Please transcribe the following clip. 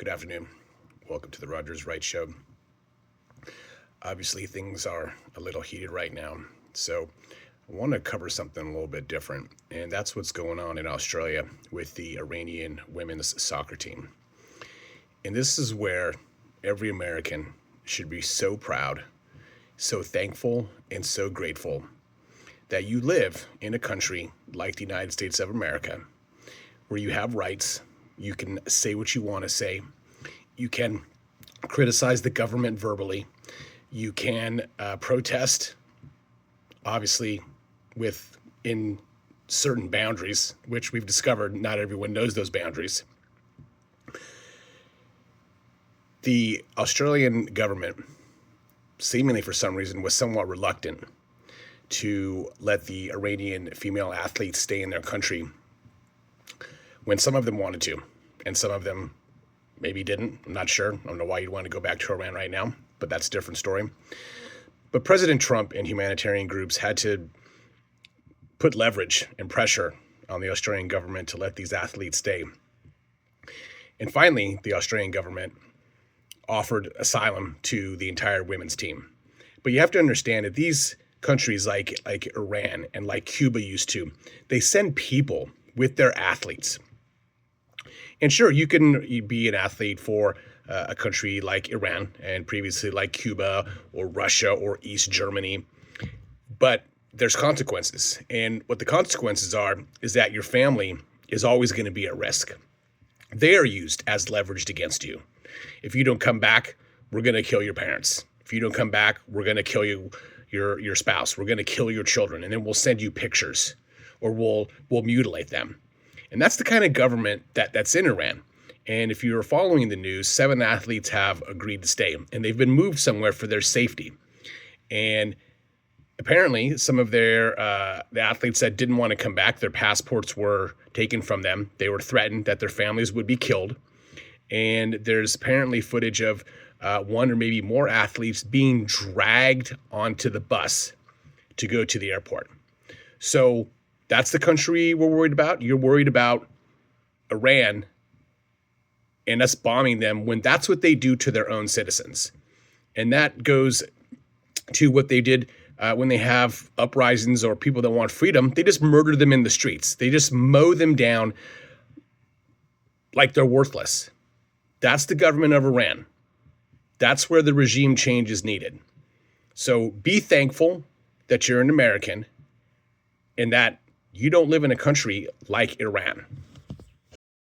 Good afternoon. Welcome to the Rogers Wright Show. Obviously, things are a little heated right now, so I want to cover something a little bit different, and that's what's going on in Australia with the Iranian women's soccer team. And this is where every American should be so proud, so thankful, and so grateful that you live in a country like the United States of America, where you have rights. You can say what you want to say. You can criticize the government verbally. You can protest, obviously, within certain boundaries, which we've discovered not everyone knows those boundaries. The Australian government, seemingly for some reason, was somewhat reluctant to let the Iranian female athletes stay in their country when some of them wanted to, and some of them maybe didn't. I'm not sure. I don't know why you'd want to go back to Iran right now, but that's a different story. But President Trump and humanitarian groups had to put leverage and pressure on the Australian government to let these athletes stay. And finally, the Australian government offered asylum to the entire women's team. But you have to understand that these countries like Iran and like Cuba used to, they send people with their athletes. And sure, you can be an athlete for a country like Iran and previously like Cuba or Russia or East Germany, but there's consequences. And what the consequences are is that your family is always going to be at risk. They are used as leveraged against you. If you don't come back, we're going to kill your parents. If you don't come back, we're going to kill your spouse. We're going to kill your children, and then we'll send you pictures, or we'll mutilate them. And that's the kind of government that's in Iran. And if you're following the news, 7 athletes have agreed to stay, and they've been moved somewhere for their safety. And apparently, some of the athletes that didn't want to come back, their passports were taken from them. They were threatened that their families would be killed. And there's apparently footage of one or maybe more athletes being dragged onto the bus to go to the airport. So that's the country we're worried about. You're worried about Iran and us bombing them when that's what they do to their own citizens. And that goes to what they did when they have uprisings or people that want freedom. They just murder them in the streets. They just mow them down like they're worthless. That's the government of Iran. That's where the regime change is needed. So be thankful that you're an American and that you don't live in a country like Iran.